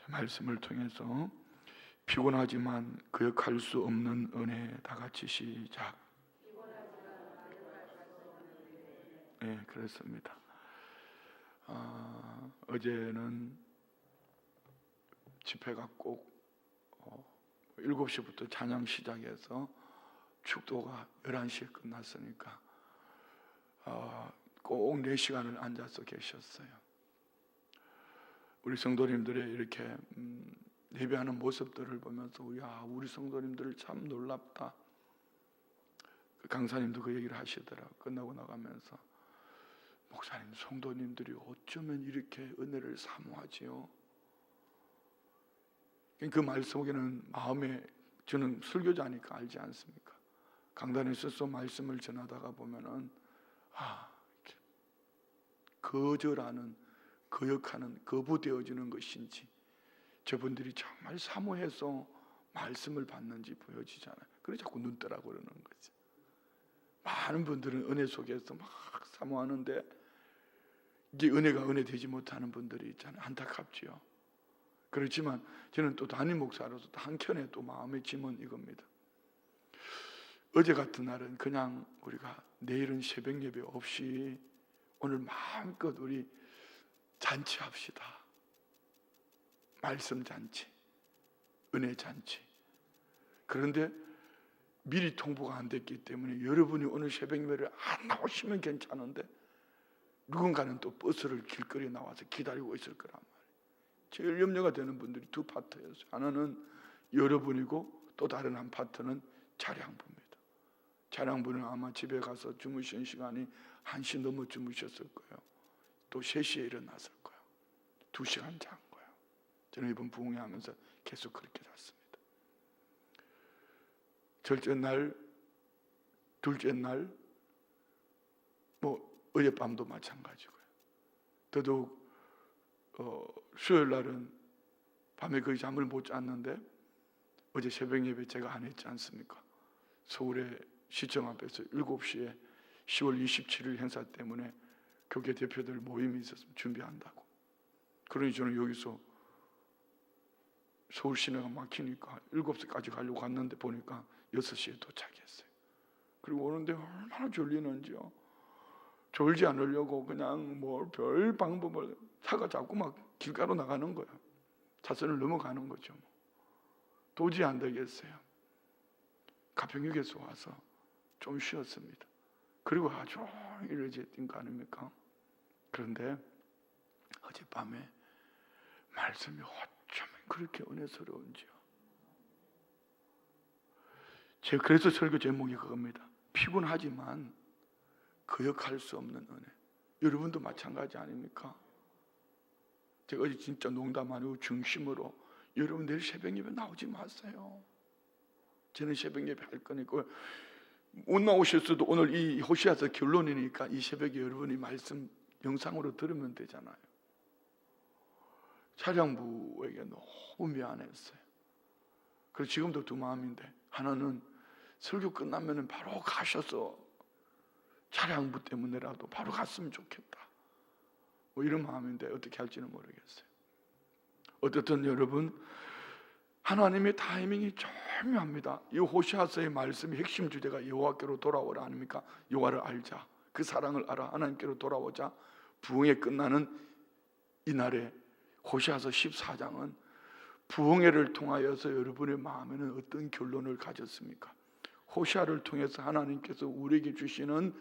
말씀을 통해서 피곤하지만 거역할 수 없는 은혜, 다 같이 시작. 네, 그렇습니다. 어제는 집회가 꼭 7시부터 찬양 시작해서 축도가 11시에 끝났으니까 꼭 4시간을 앉아서 계셨어요. 우리 성도님들의 이렇게 예배하는 모습들을 보면서 우리 성도님들 참 놀랍다. 강사님도 그 얘기를 하시더라고요. 끝나고 나가면서 목사님, 성도님들이 어쩌면 이렇게 은혜를 사모하지요? 그 말 속에는 마음에, 저는 설교자니까 알지 않습니까? 강단에 서서 말씀을 전하다가 보면은 거절하는, 거역하는, 거부되어지는 것인지, 저분들이 정말 사모해서 말씀을 받는지 보여지잖아요. 그래서 자꾸 눈 뜨라고 그러는 거죠. 많은 분들은 은혜 속에서 막 사모하는데 이게 은혜가 은혜 되지 못하는 분들이 있잖아요. 안타깝지요. 그렇지만 저는 또 담임 목사로서 한켠에 또 마음의 짐은 이겁니다. 어제 같은 날은 그냥 우리가 내일은 새벽 예배 없이 오늘 마음껏 우리 잔치합시다. 말씀 잔치, 은혜 잔치. 그런데 미리 통보가 안 됐기 때문에 여러분이 오늘 새벽 예배를 안 나오시면 괜찮은데 누군가는 또 버스를 길거리에 나와서 기다리고 있을 거란 말이에요. 제일 염려가 되는 분들이 두 파트였어요. 하나는 여러분이고 또 다른 한 파트는 차량부입니다. 차량부는 아마 집에 가서 주무신 시간이 1시 넘어 주무셨을 거예요. 또 3시에 일어났을 거예요. 2시간 잔 거예요. 저는 이번 부흥회하면서 계속 그렇게 잤습니다. 첫째 날, 둘째 날, 어젯밤도 마찬가지고요. 더더욱 수요일 날은 밤에 거의 잠을 못 잤는데 어제 새벽 예배 제가 안 했지 않습니까? 서울의 시청 앞에서 7시에 10월 27일 행사 때문에 교계 대표들 모임이 있었으면 준비한다고. 그러니 저는 여기서 서울 시내가 막히니까 7시까지 가려고 갔는데 보니까 6시에 도착했어요. 그리고 오는데 얼마나 졸리는지요. 졸지 않으려고 그냥 별 방법을 차가 자꾸 막 길가로 나가는 거예요. 차선을 넘어가는 거죠. 도저히 안 되겠어요. 가평역에서 와서 좀 쉬었습니다. 그리고 아주 일찍 뛴 거 아닙니까? 그런데 어젯밤에 말씀이 어쩌면 그렇게 은혜스러운지요. 제가 그래서 설교 제목이 그겁니다. 피곤하지만 거역할 수 없는 은혜. 여러분도 마찬가지 아닙니까? 제가 어제 진짜 농담 아니고 중심으로 여러분 내일 새벽 예배 나오지 마세요. 저는 새벽 예배 할 거니까 못 나오실 수도 오늘 이 호시아서 결론이니까 이 새벽에 여러분이 말씀 영상으로 들으면 되잖아요. 차량부에게 너무 미안했어요. 그래서 지금도 두 마음인데 하나는 설교 끝나면 바로 가셔서 차량부 때문에라도 바로 갔으면 좋겠다. 이런 마음인데 어떻게 할지는 모르겠어요. 어쨌든 여러분, 하나님의 타이밍이 절묘합니다. 이 호시아서의 말씀의 핵심 주제가 여호와께로 돌아오라 아닙니까? 여호와를 알자, 그 사랑을 알아, 하나님께로 돌아오자. 부흥회 끝나는 이날에 호시아서 14장은 부흥회를 통하여서 여러분의 마음에는 어떤 결론을 가졌습니까? 호시아를 통해서 하나님께서 우리에게 주시는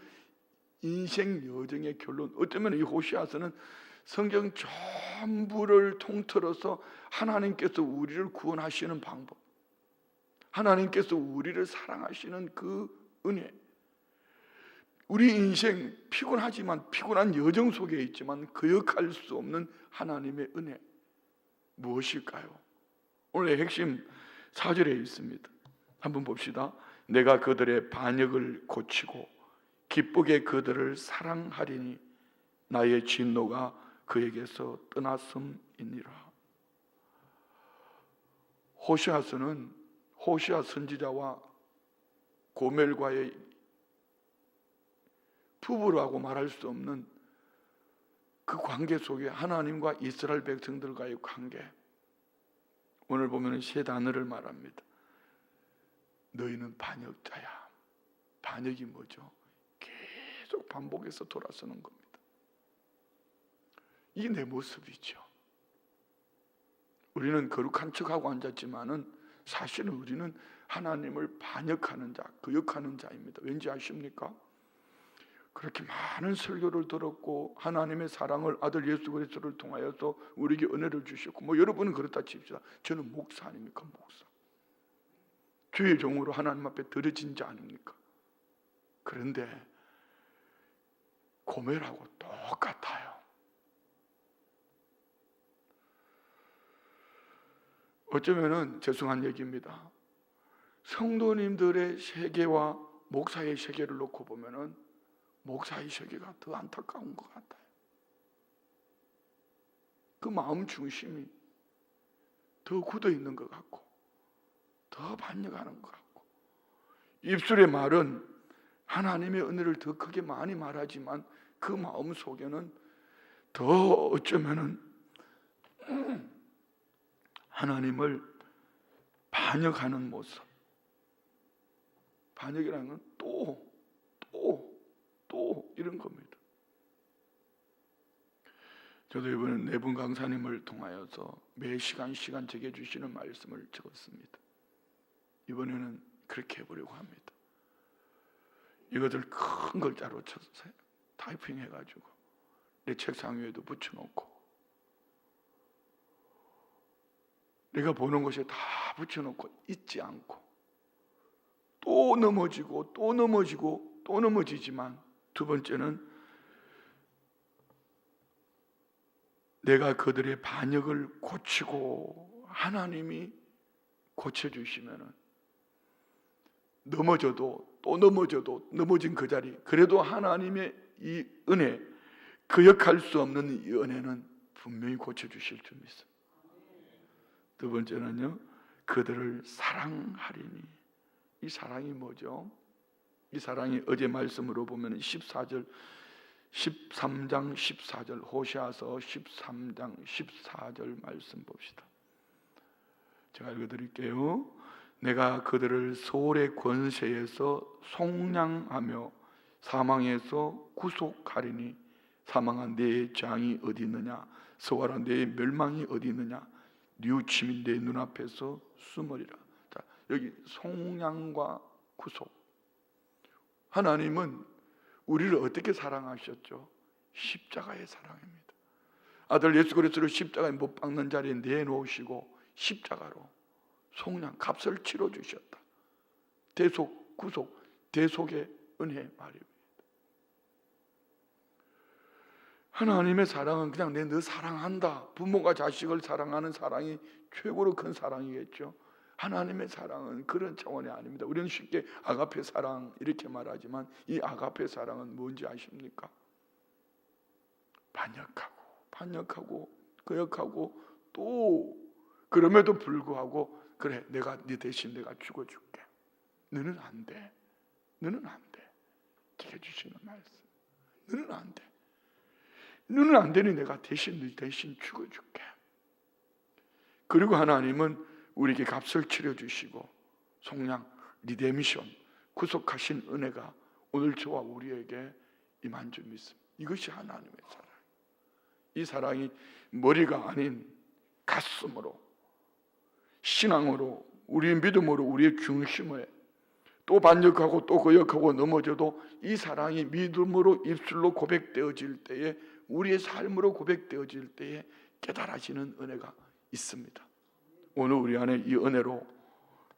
인생 여정의 결론, 어쩌면 이 호시아서는 성경 전부를 통틀어서 하나님께서 우리를 구원하시는 방법, 하나님께서 우리를 사랑하시는 그 은혜, 우리 인생 피곤하지만 피곤한 여정 속에 있지만 거역할 수 없는 하나님의 은혜 무엇일까요? 오늘의 핵심 4절에 있습니다. 한번 봅시다. 내가 그들의 반역을 고치고 기쁘게 그들을 사랑하리니 나의 진노가 그에게서 떠났음이니라. 호시아서는 호시아 선지자와 고멜과의 부부라고 말할 수 없는 그 관계 속에 하나님과 이스라엘 백성들과의 관계, 오늘 보면 세 단어를 말합니다. 너희는 반역자야. 반역이 뭐죠? 계속 반복해서 돌아서는 겁니다. 이게 내 모습이죠. 우리는 거룩한 척하고 앉았지만은 사실은 우리는 하나님을 반역하는 자, 거역하는 자입니다. 왠지 아십니까? 그렇게 많은 설교를 들었고 하나님의 사랑을 아들 예수 그리스도를 통하여서 우리에게 은혜를 주셨고 여러분은 그렇다 칩시다. 저는 목사 아닙니까? 목사. 주의 종으로 하나님 앞에 드려진 자 아닙니까? 그런데 고멜하고 똑같아요. 어쩌면은 죄송한 얘기입니다. 성도님들의 세계와 목사의 세계를 놓고 보면은 목사의 세계가 더 안타까운 것 같아요. 그 마음 중심이 더 굳어 있는 것 같고 더 반역하는 것 같고 입술의 말은 하나님의 은혜를 더 크게 많이 말하지만 그 마음 속에는 더 어쩌면은 하나님을 반역하는 모습. 반역이라는 건 또 이런 겁니다. 저도 이번에 네 분 강사님을 통하여서 매 시간 제게 주시는 말씀을 적었습니다. 이번에는 그렇게 해보려고 합니다. 이것을 큰 글자로 쳐서 타이핑 해가지고 내 책상 위에도 붙여놓고 내가 보는 곳에 다 붙여놓고 잊지 않고 또 넘어지고 또 넘어지지만 두 번째는 내가 그들의 반역을 고치고 하나님이 고쳐주시면은 넘어져도 또 넘어진 그 자리 그래도 하나님의 이 은혜 거역할 수 없는 이 은혜는 분명히 고쳐주실 줄 믿습니다. 두 번째는요, 그들을 사랑하리니. 이 사랑이 뭐죠? 이 사랑이 어제 말씀으로 보면 13장 14절 호시아서 13장 14절 말씀 봅시다. 제가 읽어드릴게요. 내가 그들을 소울의 권세에서 속량하며 사망에서 구속하리니 사망한 내 장이 어디 있느냐 서와라 내 멸망이 어디 있느냐 뉘우침이 내 눈앞에서 숨으리라. 자, 여기 속량과 구속. 하나님은 우리를 어떻게 사랑하셨죠? 십자가의 사랑입니다. 아들 예수 그리스도를 십자가에 못 박는 자리에 내놓으시고 십자가로 속량, 값을 치러주셨다. 대속, 구속, 대속의 은혜 말입니다. 하나님의 사랑은 그냥 너 사랑한다. 부모가 자식을 사랑하는 사랑이 최고로 큰 사랑이겠죠. 하나님의 사랑은 그런 차원이 아닙니다. 우리는 쉽게 아가페 사랑 이렇게 말하지만 이 아가페 사랑은 뭔지 아십니까? 반역하고 거역하고 또 그럼에도 불구하고 그래 내가 네 대신 내가 죽어줄게. 너는 안 돼. 기게 주시는 말씀. 너는 안 돼. 너는 안 되니 내가 네 대신 죽어줄게. 그리고 하나님은 우리에게 값을 치러주시고 속량, 리데미션, 구속하신 은혜가 오늘 저와 우리에게 임한 줄 믿습니다. 이것이 하나님의 사랑. 이 사랑이 머리가 아닌 가슴으로 신앙으로 우리의 믿음으로 우리의 중심에 또 반역하고 또 거역하고 넘어져도 이 사랑이 믿음으로 입술로 고백되어질 때에 우리의 삶으로 고백되어질 때에 깨달아지는 은혜가 있습니다. 오늘 우리 안에 이 은혜로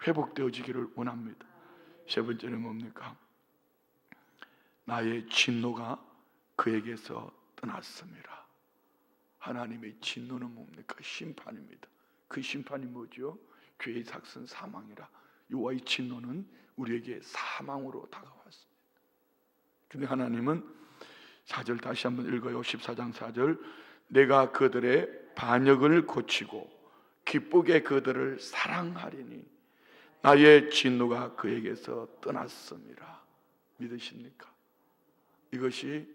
회복되어지기를 원합니다. 세 번째는 뭡니까? 나의 진노가 그에게서 떠났습니다. 하나님의 진노는 뭡니까? 심판입니다. 그 심판이 뭐죠? 죄의 삭은 사망이라. 여호와의 진노는 우리에게 사망으로 다가왔습니다. 근데 하나님은 4절 다시 한번 읽어요. 14장 4절 내가 그들의 반역을 고치고 기쁘게 그들을 사랑하리니 나의 진노가 그에게서 떠났습니다. 믿으십니까? 이것이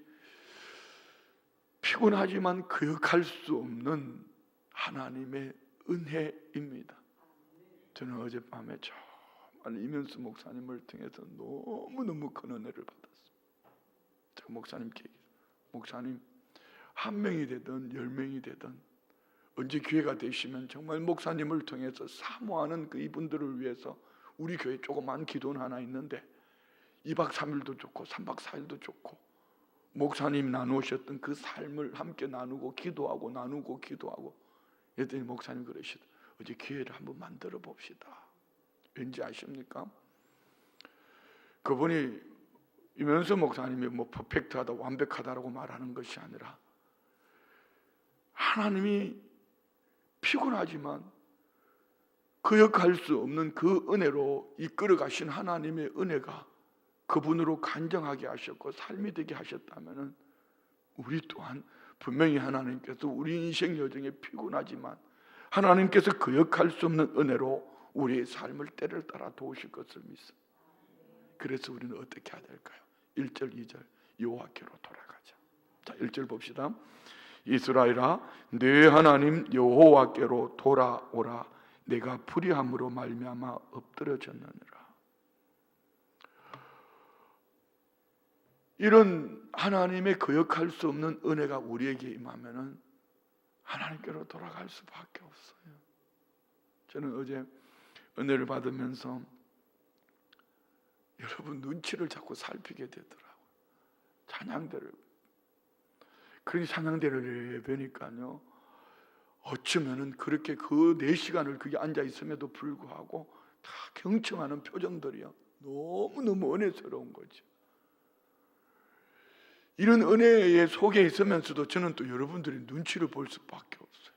피곤하지만 거역할 수 없는 하나님의 은혜입니다. 저는 어젯밤에 정말 이면수 목사님을 통해서 너무너무 큰 은혜를 받았어요. 제가 목사님께 얘기해요. 목사님, 한 명이 되든 10명이 되든 언제 기회가 되시면 정말 목사님을 통해서 사모하는 그 이분들을 위해서 우리 교회 조그만 기도는 하나 있는데 2박 3일도 좋고 3박 4일도 좋고 목사님 나누셨던 그 삶을 함께 나누고 기도하고 나누고 기도하고 그랬더니 목사님 그러시더라고요. 어제 기회를 한번 만들어 봅시다. 왠지 아십니까? 그분이 이면수 목사님이 뭐 퍼펙트하다 완벽하다라고 말하는 것이 아니라 하나님이 피곤하지만 거역할 수 없는 그 은혜로 이끌어 가신 하나님의 은혜가 그분으로 간정하게 하셨고 삶이 되게 하셨다면 우리 또한 분명히 하나님께서 우리 인생 여정에 피곤하지만 하나님께서 거역할 수 없는 은혜로 우리의 삶을 때를 따라 도우실 것을 믿습니다. 그래서 우리는 어떻게 해야 될까요? 1절 2절 여호와께로 돌아가자. 자, 1절 봅시다. 이스라엘아 네 하나님 여호와께로 돌아오라. 내가 불의함으로 말미암아 엎드러졌느니라. 이런 하나님의 거역할 수 없는 은혜가 우리에게 임하면은 하나님께로 돌아갈 수밖에 없어요. 저는 어제 은혜를 받으면서 여러분 눈치를 자꾸 살피게 되더라고요. 찬양대를. 그런 찬양대를 예배니까요. 어쩌면은 그렇게 그 4시간을 거기 앉아 있음에도 불구하고 다 경청하는 표정들이요. 너무너무 은혜스러운 거죠. 이런 은혜의 속에 있으면서도 저는 또 여러분들이 눈치를 볼 수밖에 없어요.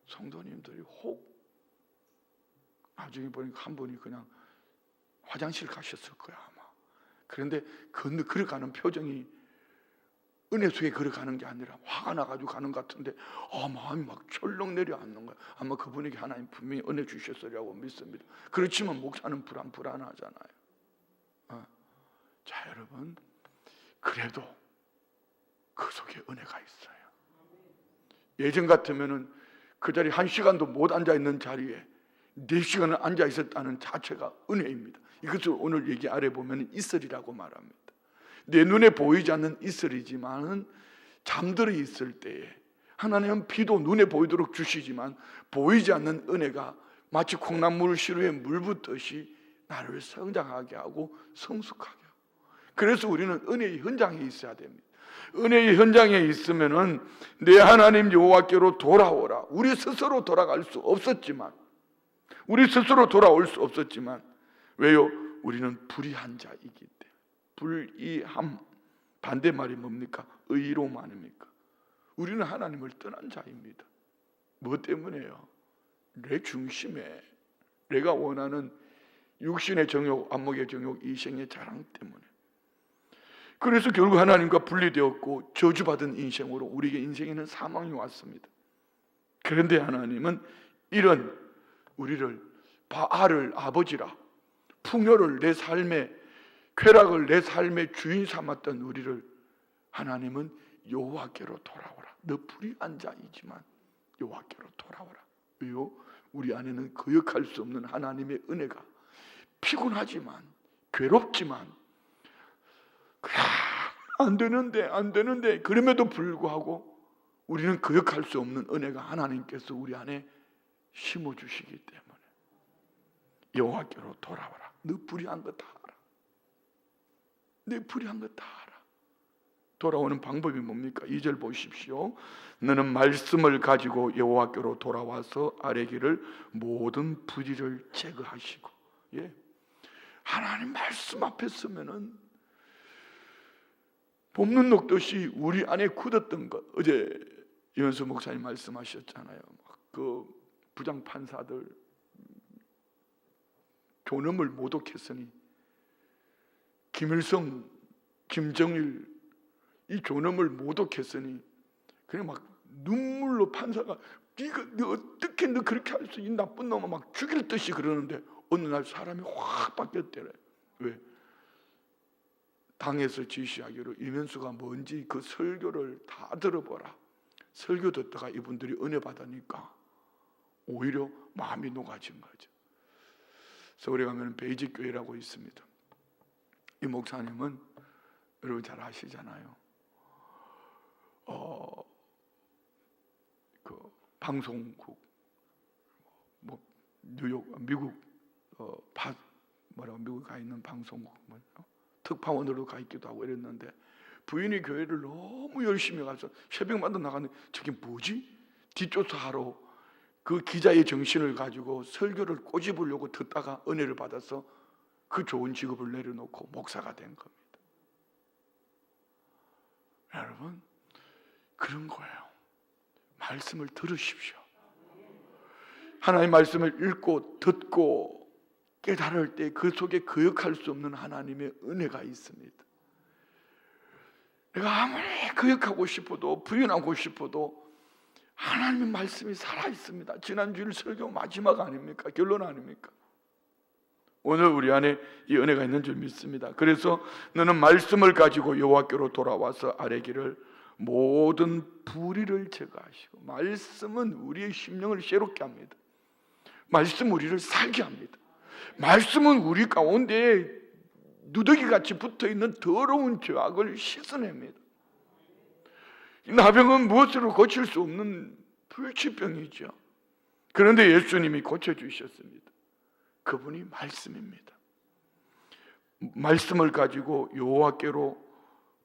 성도님들이 혹 나중에 보니까 한 분이 그냥 화장실 가셨을 거야 아마. 그런데 걸어가는 표정이 은혜 속에 걸어가는 게 아니라 화가 나가지고 가는 것 같은데 마음이 막 철렁 내려앉는 거야. 아마 그분에게 하나님 분명히 은혜 주셨으리라고 믿습니다. 그렇지만 목사는 불안하잖아요. 자 여러분, 그래도 그 속에 은혜가 있어요. 예전 같으면은 그 자리 1시간도 못 앉아 있는 자리에 4시간을 앉아 있었다는 자체가 은혜입니다. 이것을 오늘 얘기 아래 보면 이슬이라고 말합니다. 내 눈에 보이지 않는 이슬이지만은 잠들어 있을 때에 하나님은 비도 눈에 보이도록 주시지만 보이지 않는 은혜가 마치 콩나물 시루에 물 붓듯이 나를 성장하게 하고 성숙하게 하고, 그래서 우리는 은혜의 현장에 있어야 됩니다. 은혜의 현장에 있으면은 내 하나님 여호와께로 돌아오라. 우리 스스로 돌아갈 수 없었지만, 우리 스스로 돌아올 수 없었지만, 왜요? 우리는 불의한 자이기 때문에. 불의함 반대말이 뭡니까? 의로움 아닙니까? 우리는 하나님을 떠난 자입니다. 뭐 때문에요? 내 중심에 내가 원하는 육신의 정욕, 안목의 정욕, 이생의 자랑 때문에. 그래서 결국 하나님과 분리되었고 저주받은 인생으로 우리에게 인생에는 사망이 왔습니다. 그런데 하나님은 이런 우리를 바알을 아버지라, 풍요를 내 삶의 쾌락을 내 삶의 주인 삼았던 우리를 하나님은 여호와께로 돌아오라. 너 불의한 자이지만 여호와께로 돌아오라. 왜요? 우리 안에는 거역할 수 없는 하나님의 은혜가 피곤하지만 괴롭지만 안 되는데 그럼에도 불구하고 우리는 거역할 수 없는 은혜가 하나님께서 우리 안에 심어주시기 때문에 여호와께로 돌아오라. 너 불의한 거 다 알아. 내 불의한 거 다 알아. 돌아오는 방법이 뭡니까? 2절 보십시오. 너는 말씀을 가지고 여호와께로 돌아와서 아뢰기를 모든 불의를 제거하시고. 예. 하나님 말씀 앞에 서면은 봄눈 녹듯이 우리 안에 굳었던 것. 어제 이현수 목사님 말씀하셨잖아요. 그 부장 판사들 존엄을 모독했으니 김일성, 김정일 이 존엄을 모독했으니 그냥 막 눈물로 판사가 너 어떻게 너 그렇게 할 수 있는 나쁜 놈아 막 죽일 듯이 그러는데 어느 날 사람이 확 바뀌었대래. 왜? 당에서 지시하기로 이면수가 뭔지 그 설교를 다 들어보라. 설교 듣다가 이분들이 은혜 받으니까 오히려 마음이 녹아진 거죠. 서울에 가면 베이직 교회라고 있습니다. 이 목사님은 여러분 잘 아시잖아요. 그 방송국 뭐 뉴욕 미국 미국에 가 있는 방송국 특파원으로 가 있기도 하고 이랬는데 부인이 교회를 너무 열심히 가서 새벽마다 나가는데 저게 뭐지? 뒷조사하러 그 기자의 정신을 가지고 설교를 꼬집으려고 듣다가 은혜를 받아서 그 좋은 직업을 내려놓고 목사가 된 겁니다. 여러분, 그런 거예요. 말씀을 들으십시오. 하나님의 말씀을 읽고 듣고 깨달을 때 그 속에 거역할 수 없는 하나님의 은혜가 있습니다. 내가 아무리 거역하고 싶어도 부인하고 싶어도 하나님의 말씀이 살아있습니다. 지난주일 설교 마지막 아닙니까? 결론 아닙니까? 오늘 우리 안에 이 은혜가 있는 줄 믿습니다. 그래서 너는 말씀을 가지고 여호와께로 돌아와서 아뢰기를 모든 불의를 제거하시고, 말씀은 우리의 심령을 새롭게 합니다. 말씀 우리를 살게 합니다. 말씀은 우리 가운데 누더기같이 붙어있는 더러운 죄악을 씻어냅니다. 나병은 무엇으로 고칠 수 없는 불치병이죠. 그런데 예수님이 고쳐주셨습니다. 그분이 말씀입니다. 말씀을 가지고 여호와께로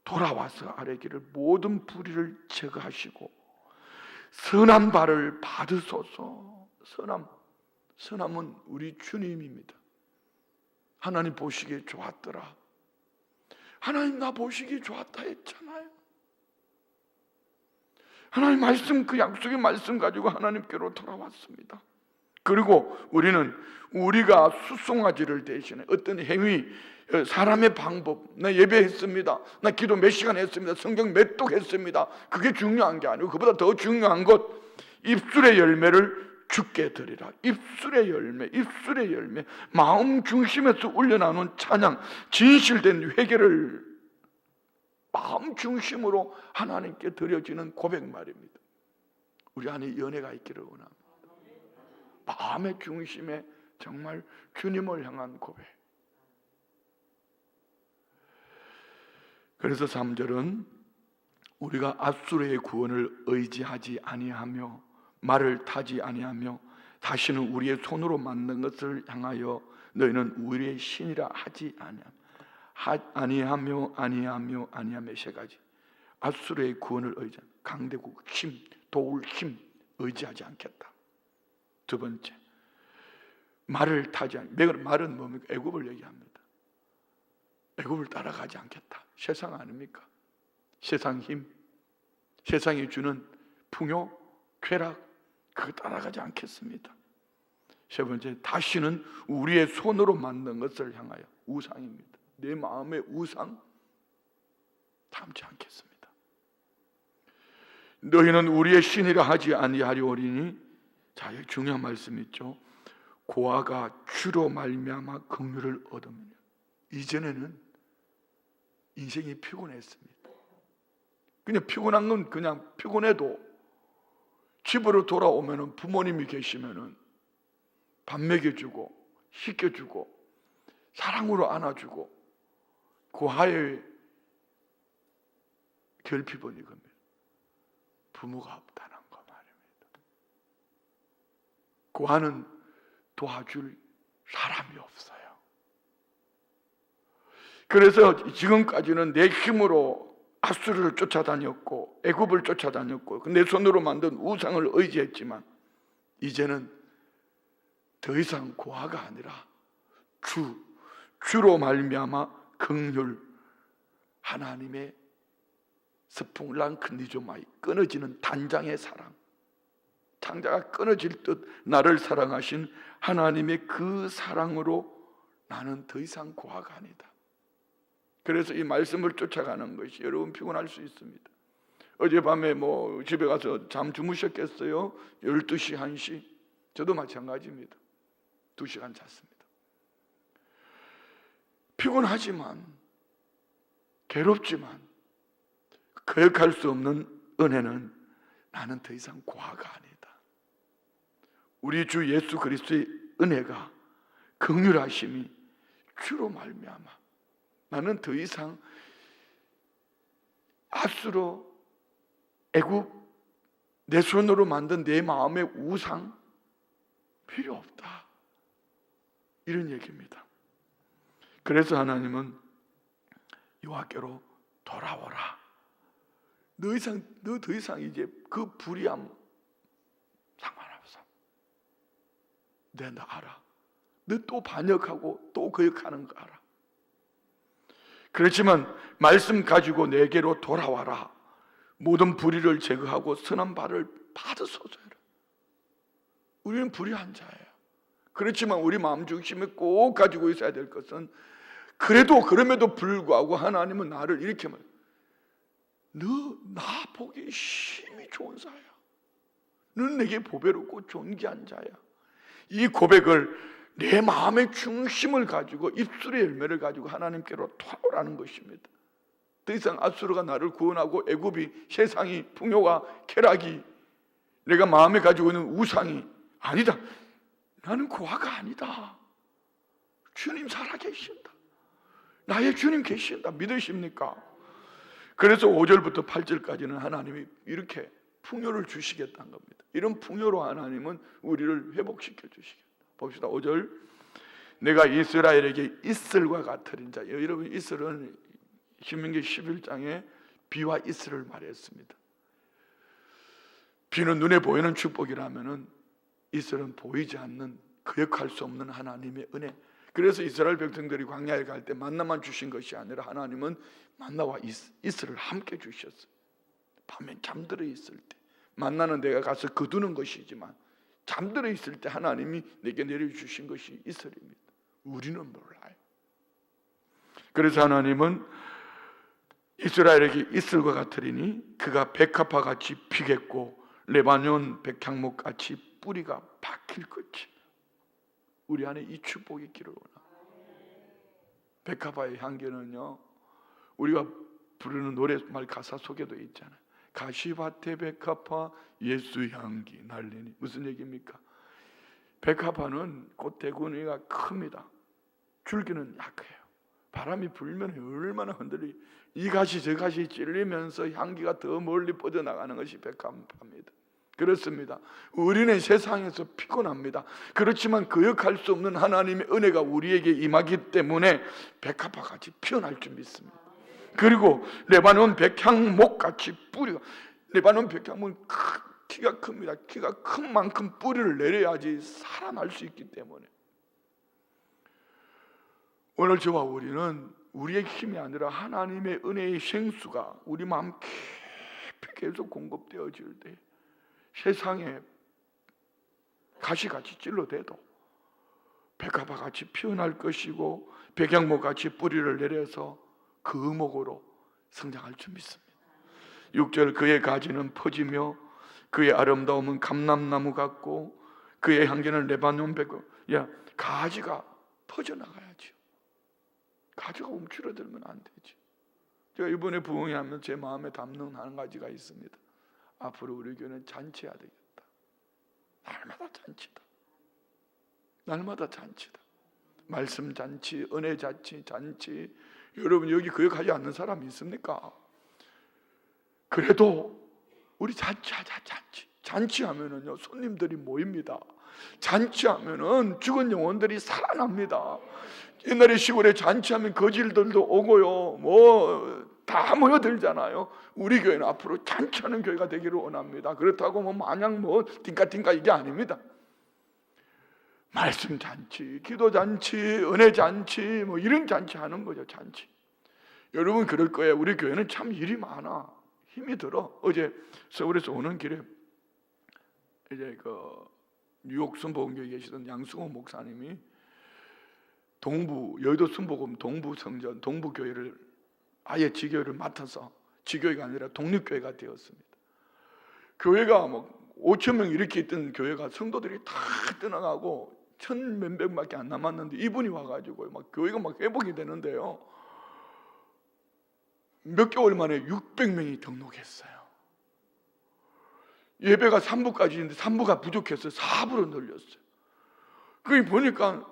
돌아와서 아뢰기를 모든 불의를 제거하시고 선한 발을 받으소서. 선함은 우리 주님입니다. 하나님 보시기에 좋았더라. 하나님 나 보시기에 좋았다 했잖아요. 하나님 말씀, 그 약속의 말씀 가지고 하나님께로 돌아왔습니다. 그리고 우리는 우리가 수송아지를 대신해 어떤 행위, 사람의 방법, 나 예배했습니다, 나 기도 몇 시간 했습니다, 성경 몇 독 했습니다, 그게 중요한 게 아니고 그보다 더 중요한 것, 입술의 열매를 주께 드리라. 입술의 열매, 마음 중심에서 울려나오는 찬양, 진실된 회개를 마음 중심으로 하나님께 드려지는 고백 말입니다. 우리 안에 연애가 있기를 원합니다. 마음의 중심에 정말 주님을 향한 고백. 그래서 3절은 우리가 앗수르의 구원을 의지하지 아니하며 말을 타지 아니하며 다시는 우리의 손으로 만든 것을 향하여 너희는 우리의 신이라 하지 아니하며 세 가지. 앗수르의 구원을 의지하는 강대국 힘, 도울 힘 의지하지 않겠다. 두 번째, 말을 타지 않. 말은 뭡니까? 애굽을 얘기합니다. 애굽을 따라가지 않겠다. 세상 아닙니까? 세상 힘, 세상이 주는 풍요, 쾌락, 그거 따라가지 않겠습니다. 세 번째, 다시는 우리의 손으로 만든 것을 향하여, 우상입니다. 내 마음의 우상 담지 않겠습니다. 너희는 우리의 신이라 하지 아니하리오리니. 자, 중요한 말씀 있죠. 고아가 주로 말미암아 긍휼을 얻으며. 이전에는 인생이 피곤했습니다. 그냥 피곤한 건 그냥 피곤해도 집으로 돌아오면 부모님이 계시면 밥 먹여주고 씻겨주고 사랑으로 안아주고 고아의 결핍은 이겁니다. 부모가 없다는 거 말입니다. 고아는 도와줄 사람이 없어요. 그래서 지금까지는 내 힘으로 앗수르를 쫓아다녔고 애굽을 쫓아다녔고 내 손으로 만든 우상을 의지했지만 이제는 더 이상 고아가 아니라 주로 말미암아 긍휼, 하나님의 스풍란 큰니조마이 끊어지는 단장의 사랑, 창자가 끊어질 듯 나를 사랑하신 하나님의 그 사랑으로 나는 더 이상 고아가 아니다. 그래서 이 말씀을 쫓아가는 것이 여러분 피곤할 수 있습니다. 어젯밤에 집에 가서 잠 주무셨겠어요? 12시, 1시. 저도 마찬가지입니다. 2시간 잤습니다. 피곤하지만 괴롭지만 거역할 수 없는 은혜는 나는 더 이상 고아가 아니다. 우리 주 예수 그리스도의 은혜가 긍휼하심이 주로 말미암아 나는 더 이상 앗수로 애굽 내 손으로 만든 내 마음의 우상 필요 없다, 이런 얘기입니다. 그래서 하나님은 여호와께로 돌아오라. 너 더 이상 이제 그 불의함 상관없어. 내가 알아. 너 또 반역하고 또 거역하는 거 알아. 그렇지만 말씀 가지고 내게로 돌아와라. 모든 불의를 제거하고 선한 바를 받으소서. 우리는 불의한 자예요. 그렇지만 우리 마음 중심에 꼭 가지고 있어야 될 것은, 그럼에도 불구하고 하나님은 나를 이렇게 말, 너 나 보기 힘이 좋은 자야. 너는 내게 보배롭고 존귀한 자야. 이 고백을 내 마음의 중심을 가지고 입술의 열매를 가지고 하나님께로 돌아오라는 것입니다. 더 이상 앗수르가 나를 구원하고 애굽이, 세상이, 풍요가, 쾌락이, 내가 마음에 가지고 있는 우상이 아니다. 나는 고아가 아니다. 주님 살아계신다. 나의 주님 계신다. 믿으십니까? 그래서 5절부터 8절까지는 하나님이 이렇게 풍요를 주시겠다는 겁니다. 이런 풍요로 하나님은 우리를 회복시켜 주시겠다. 봅시다. 5절. 내가 이스라엘에게 이슬과 같으린 자. 여러분, 이슬은 신명기 11장에 비와 이슬을 말했습니다. 비는 눈에 보이는 축복이라면은 이슬은 보이지 않는, 거역할 수 없는 하나님의 은혜. 그래서 이스라엘 백성들이 광야에 갈 때 만나만 주신 것이 아니라 하나님은 만나와 이슬을 함께 주셨어요. 밤에 잠들어 있을 때, 만나는 내가 가서 거두는 것이지만 잠들어 있을 때 하나님이 내게 내려주신 것이 이슬입니다. 우리는 몰라요. 그래서 하나님은 이스라엘에게 이슬과 같으리니 그가 백합화 같이 피겠고 레바논 백향목 같이 뿌리가 박힐 것이. 우리 안에 이 축복이 있기를 원합니다. 백합화의 향기는요, 우리가 부르는 노래말 가사 속에도 있잖아요. 가시밭에 백합화 예수 향기 날리니. 무슨 얘기입니까? 백합화는 꽃대구니가 큽니다. 줄기는 약해요. 바람이 불면 얼마나 흔들리. 이 가시 저 가시 찔리면서 향기가 더 멀리 뻗어나가는 것이 백합화입니다. 그렇습니다. 우리는 세상에서 피곤합니다. 그렇지만 거역할 수 없는 하나님의 은혜가 우리에게 임하기 때문에 백합화같이 피어날 줄 믿습니다. 그리고 레바논 백향목같이 뿌리가, 레바논 백향목은 키가 큽니다. 키가 큰 만큼 뿌리를 내려야지 살아날 수 있기 때문에 오늘 저와 우리는 우리의 힘이 아니라 하나님의 은혜의 생수가 우리 마음 깊이 계속 공급되어질 때 세상에 가시같이 찔러대도 백합화같이 피어날 것이고 백향목같이 뿌리를 내려서 그 의목으로 성장할 줄 믿습니다. 6절. 그의 가지는 퍼지며 그의 아름다움은 감람나무 같고 그의 향기는 레바논 백합. 가지가 퍼져나가야죠. 가지가 움츠러들면 안 되지. 제가 이번에 부흥회하면 제 마음에 담는 한 가지가 있습니다. 앞으로 우리 교회는 잔치해야 되겠다. 날마다 잔치다. 날마다 잔치다. 말씀 잔치, 은혜 잔치, 잔치. 여러분 여기 거역하지 않는 사람이 있습니까? 그래도 우리 잔치하자. 잔치하면은요 손님들이 모입니다. 잔치하면은 죽은 영혼들이 살아납니다. 옛날에 시골에 잔치하면 거질들도 오고요, 뭐 다 모여들잖아요. 우리 교회는 앞으로 잔치하는 교회가 되기를 원합니다. 그렇다고 뭐 마냥 뭐 띵까띵까 이게 아닙니다. 말씀 잔치, 기도 잔치, 은혜 잔치, 뭐 이런 잔치 하는 거죠. 잔치. 여러분 그럴 거예요. 우리 교회는 참 일이 많아. 힘이 들어. 어제 서울에서 오는 길에 이제 그 뉴욕 순복음교에 계시던 양승호 목사님이 여의도 순복음 동부 성전, 동부 교회를 아예 지교회를 맡아서, 지교회가 아니라 독립교회가 되었습니다. 교회가 뭐 5천 명 이렇게 있던 교회가 성도들이 다 떠나가고 1,000 몇백밖에 안 남았는데 이분이 와가지고 막 교회가 막 회복이 되는데요. 몇 개월 만에 600명이 등록했어요. 예배가 3부까지 있는데 3부가 부족해서 4부로 늘렸어요. 그게 보니까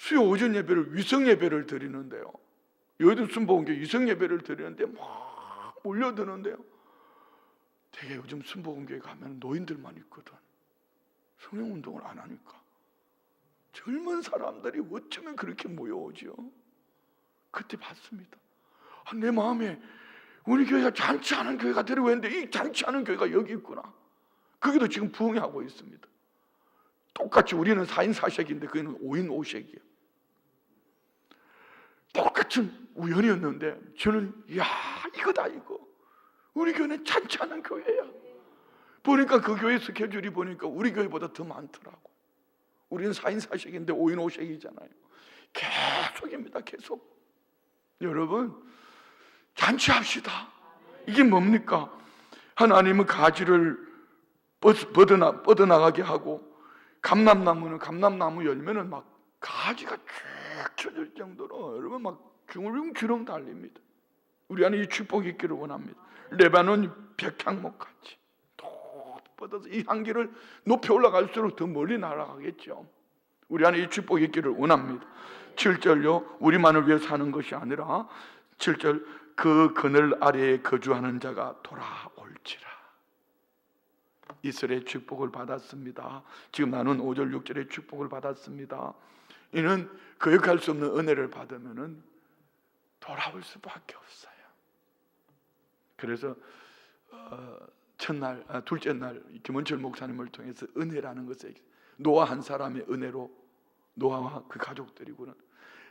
수요 오전 예배를 위성 예배를 드리는데요. 여의도 순복음교회 위성 예배를 드리는데 막 몰려드는데요. 되게 요즘 순복음교회 가면 노인들만 있거든. 성령운동을 안 하니까. 젊은 사람들이 어쩌면 그렇게 모여오지요. 그때 봤습니다. 내 마음에 우리 교회가 잔치하는 교회가 되려고 했는데 이 잔치하는 교회가 여기 있구나. 거기도 지금 부흥하고 있습니다. 똑같이 우리는 4인 4색인데 그는 5인 5색이에요. 똑같은 우연이었는데 저는 이야 이거다 이거. 우리 교회는 잔치하는 교회야. 보니까 그 교회 스케줄이 보니까 우리 교회보다 더 많더라고. 우리는 4인 4색인데 5인 5색이잖아요. 계속입니다. 계속. 여러분 잔치합시다. 이게 뭡니까? 하나님은 가지를 뻗어나가게 하고 감람나무는 감람나무 열매는 막 가지가 쭉 쳐질 정도로 여러분 막 주렁주렁 달립니다. 우리 안에 이 축복이 있기를 원합니다. 레바논 백향목같이 또 뻗어서 이 향기를 높이 올라갈수록 더 멀리 날아가겠죠. 우리 안에 이 축복이 있기를 원합니다. 7절요. 우리만을 위해 사는 것이 아니라 7절 그 그늘 아래에 거주하는 자가 돌아올지라. 이스라엘의 축복을 받았습니다. 지금 나는 5절 6절의 축복을 받았습니다. 이는 거역할 수 없는 은혜를 받으면 돌아올 수밖에 없어요. 그래서 첫날, 둘째 날 김원철 목사님을 통해서 은혜라는 것에 노아 한 사람의 은혜로 노아와 그 가족들이고는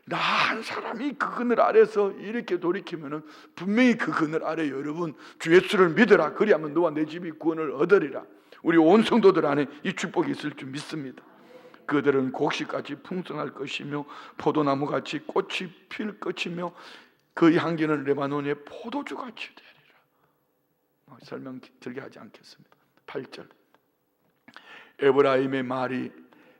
나 한 사람이 그 그늘 아래서 이렇게 돌이키면은 분명히 그 그늘 아래 여러분 주 예수를 믿으라. 그리하면 너와 내 집이 구원을 얻으리라. 우리 온 성도들 안에 이 축복이 있을 줄 믿습니다. 그들은 곡식같이 풍성할 것이며 포도나무같이 꽃이 필 것이며 그 향기는 레바논의 포도주같이 되리라. 설명 길게 하지 않겠습니다. 8절 에브라임의 말이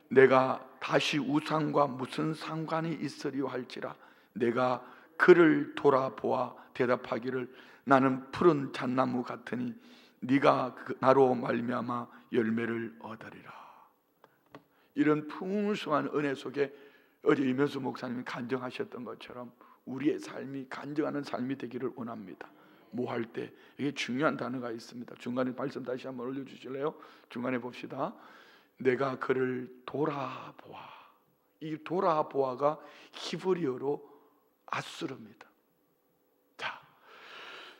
내가 다시 우상과 무슨 상관이 있으리요 할지라 내가 그를 돌아보아 대답하기를 나는 푸른 잣나무 같으니 네가 나로 말미암아 열매를 얻으리라. 이런 풍성한 은혜 속에 어제 이면수 목사님이 간증하셨던 것처럼 우리의 삶이 간증하는 삶이 되기를 원합니다. 뭐 할 때 이게 중요한 단어가 있습니다. 중간에 말씀 다시 한번 올려주실래요? 중간에 봅시다. 내가 그를 돌아보아. 이 돌아보아가 히브리어로 아수르입니다. 자,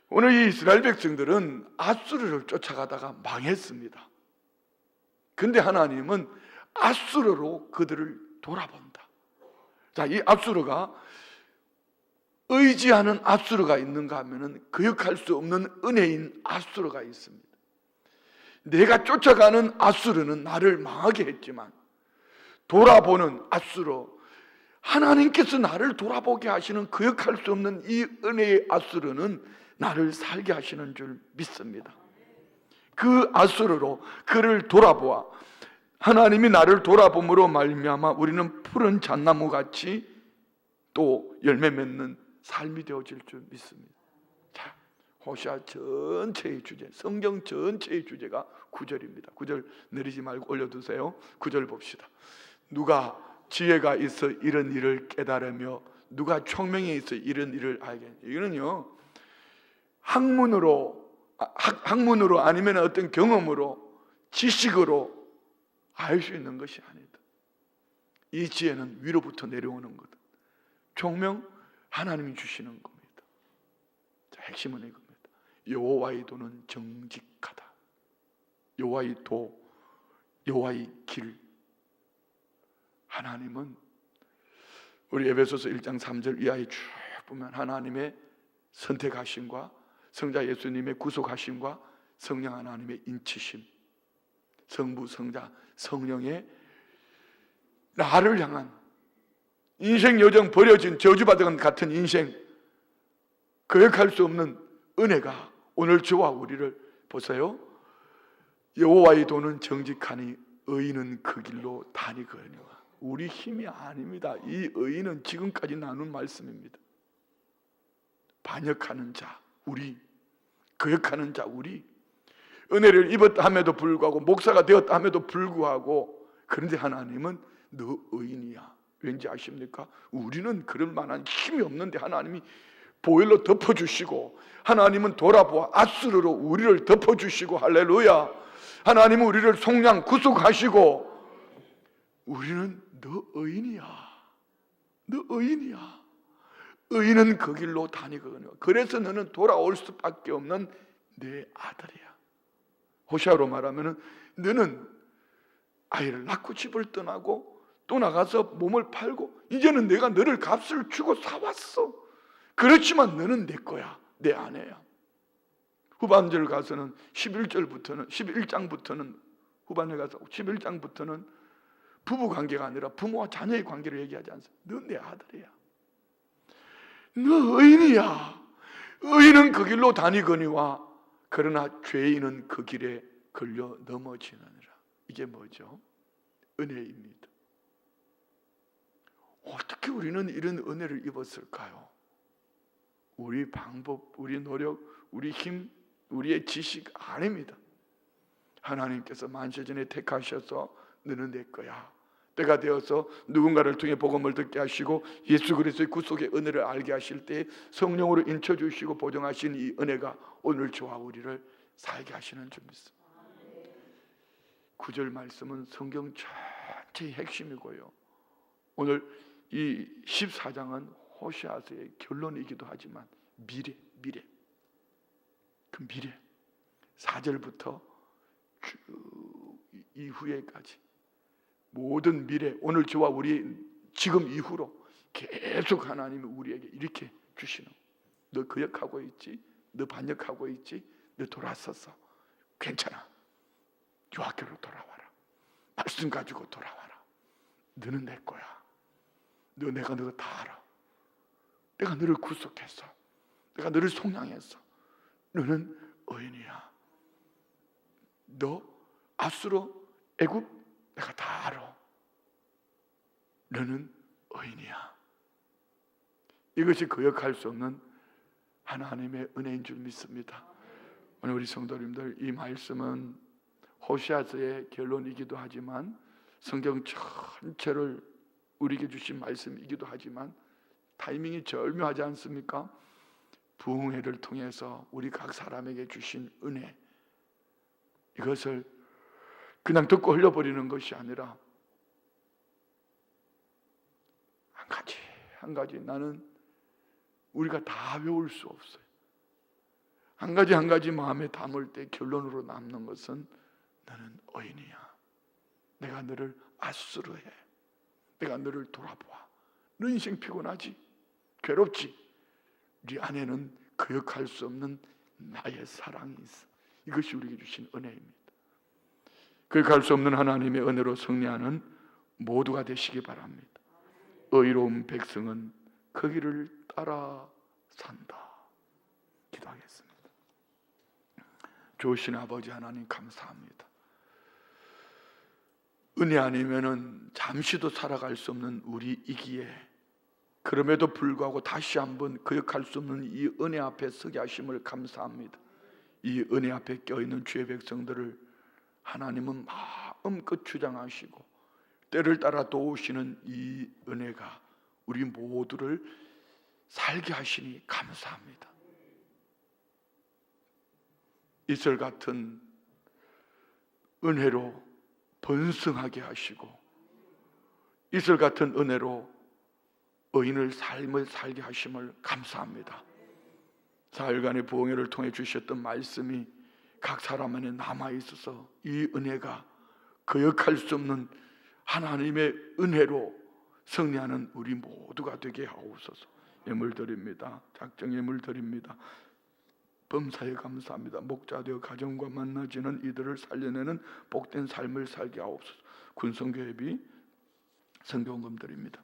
오늘 이 이스라엘 백성들은 아수르를 쫓아가다가 망했습니다. 근데 하나님은 아수르로 그들을 돌아본다. 자, 이 아수르가 의지하는 아수르가 있는가 하면은 거역할 수 없는 은혜인 아수르가 있습니다. 내가 쫓아가는 아수르는 나를 망하게 했지만 돌아보는 아수르, 하나님께서 나를 돌아보게 하시는 거역할 수 없는 이 은혜의 아수르는 나를 살게 하시는 줄 믿습니다. 그 아수르로 그를 돌아보아 하나님이 나를 돌아봄으로 말미암아 우리는 푸른 잣나무같이 또 열매 맺는 삶이 되어질 줄 믿습니다. 자, 호시아 전체의 주제, 성경 전체의 주제가 9절입니다. 9절 내리지 말고 올려두세요. 9절 봅시다. 누가 지혜가 있어 이런 일을 깨달으며 누가 총명이 있어 이런 일을 알게. 이거는요 학문으로 아니면 어떤 경험으로 지식으로 알 수 있는 것이 아니다. 이 지혜는 위로부터 내려오는 거다. 총명 하나님이 주시는 겁니다. 자, 핵심은 이겁니다. 여호와의 도는 정직하다. 여호와의 도, 여호와의 길. 하나님은 우리 에베소서 1장 3절 이하에 쭉 보면 하나님의 선택하심과 성자 예수님의 구속하심과 성령 하나님의 인치심, 성부, 성자, 성령의 나를 향한 인생 여정 버려진 저주받은 같은 인생 거역할 수 없는 은혜가 오늘 저와 우리를 보세요. 여호와의 도는 정직하니 의인은 그 길로 다니거니와. 우리 힘이 아닙니다. 이 의인은 지금까지 나눈 말씀입니다. 반역하는 자 우리, 거역하는 자 우리, 은혜를 입었다 함에도 불구하고 목사가 되었다 함에도 불구하고 그런데 하나님은 너 의인이야. 왠지 아십니까? 우리는 그럴 만한 힘이 없는데 하나님이 보혈로 덮어주시고, 하나님은 돌아보아 아수르로 우리를 덮어주시고, 할렐루야. 하나님은 우리를 속량 구속하시고, 우리는 너 의인이야. 너 의인이야. 의인은 그 길로 다니거든요. 그래서 너는 돌아올 수밖에 없는 내 아들이야. 호시아로 말하면 너는 아이를 낳고 집을 떠나고 또 나가서 몸을 팔고 이제는 내가 너를 값을 주고 사왔어. 그렇지만 너는 내 거야. 내 아내야. 후반절 가서는 11장부터는 후반에 가서 11장부터는 부부 관계가 아니라 부모와 자녀의 관계를 얘기하지 않습니다. 너 내 아들이야. 너 의인이야. 의인은 그 길로 다니거니와 그러나 죄인은 그 길에 걸려 넘어지느니라. 이게 뭐죠? 은혜입니다. 어떻게 우리는 이런 은혜를 입었을까요? 우리 방법, 우리 노력, 우리 힘, 우리의 지식 아닙니다. 하나님께서 만세전에 택하셔서 너는 내 거야. 때가 되어서 누군가를 통해 복음을 듣게 하시고 예수 그리스도의 구속의 은혜를 알게 하실 때 성령으로 인쳐주시고 보정하신 이 은혜가 오늘 저와 우리를 살게 하시는 줄 믿습니다. 9절 말씀은 성경 전체의 핵심이고요. 오늘 이 14장은 호시아서의 결론이기도 하지만 미래 그 미래 4절부터 쭉 이후에까지 모든 미래, 오늘 저와 우리 지금 이후로 계속 하나님이 우리에게 이렇게 주시는, 너 거역하고 있지? 너 반역하고 있지? 너 돌아서서 괜찮아. 유학교로 돌아와라. 말씀 가지고 돌아와라. 너는 내 거야. 내가 너 다 알아. 내가 너를 구속했어. 내가 너를 속량했어. 너는 의인이야. 너 아수르, 애굽 내가 다 알아. 너는 의인이야. 이것이 거역할 수 없는 하나님의 은혜인 줄 믿습니다. 오늘 우리 성도님들, 이 말씀은 호시아서의 결론이기도 하지만 성경 전체를 우리에게 주신 말씀이기도 하지만 타이밍이 절묘하지 않습니까? 부흥회를 통해서 우리 각 사람에게 주신 은혜, 이것을 그냥 듣고 흘려버리는 것이 아니라 한 가지 나는 우리가 다 외울 수 없어요. 한 가지 마음에 담을 때 결론으로 남는 것은 너는 의인이야. 내가 너를 아수르해. 내가 너를 돌아보아. 너 인생 피곤하지? 괴롭지? 네 안에는 거역할 수 없는 나의 사랑이 있어. 이것이 우리에게 주신 은혜입니다. 거역할 수 없는 하나님의 은혜로 승리하는 모두가 되시기 바랍니다. 의로운 백성은 그 길을 따라 산다. 기도하겠습니다. 좋으신 아버지 하나님 감사합니다. 은혜 아니면은 잠시도 살아갈 수 없는 우리이기에 그럼에도 불구하고 다시 한번 거역할 수 없는 이 은혜 앞에 서게 하심을 감사합니다. 이 은혜 앞에 껴있는 주의 백성들을 하나님은 마음껏 주장하시고 때를 따라 도우시는 이 은혜가 우리 모두를 살게 하시니 감사합니다. 이슬 같은 은혜로 번성하게 하시고 이슬 같은 은혜로 의인을 삶을 살게 하심을 감사합니다. 사흘간의 부흥회를 통해 주셨던 말씀이 각 사람 안에 남아있어서 이 은혜가 거역할 수 없는 하나님의 은혜로 승리하는 우리 모두가 되게 하옵소서. 예물 드립니다. 작정 예물 드립니다. 범사에 감사합니다. 목자 되어 가정과 만나지는 이들을 살려내는 복된 삶을 살게 하옵소서. 군성교회비 성경금 드립니다.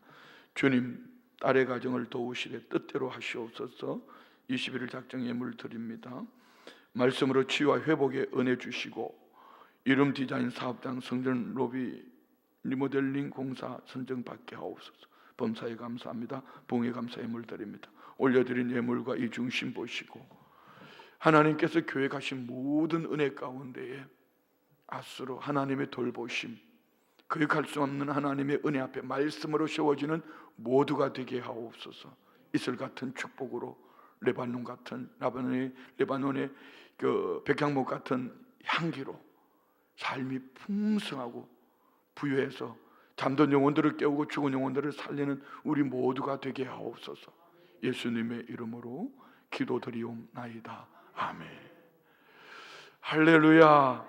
주님, 딸의 가정을 도우시되 뜻대로 하시옵소서. 21일 작정 예물 드립니다. 말씀으로 치유와 회복의 은혜 주시고 이름 디자인 사업장 성전 로비 리모델링 공사 선정받게 하옵소서. 범사에 감사합니다. 봉에 감사 예물 드립니다. 올려드린 예물과 이 중심 보시고 하나님께서 교회 가신 모든 은혜 가운데에 아수로 하나님의 돌보심, 거역할 수 없는 하나님의 은혜 앞에 말씀으로 세워지는 모두가 되게 하옵소서. 이슬 같은 축복으로 레바논 같은 레바논의 그 백향목 같은 향기로 삶이 풍성하고 부유해서 잠든 영혼들을 깨우고 죽은 영혼들을 살리는 우리 모두가 되게 하옵소서. 예수님의 이름으로 기도드리옵나이다. 아멘. 할렐루야.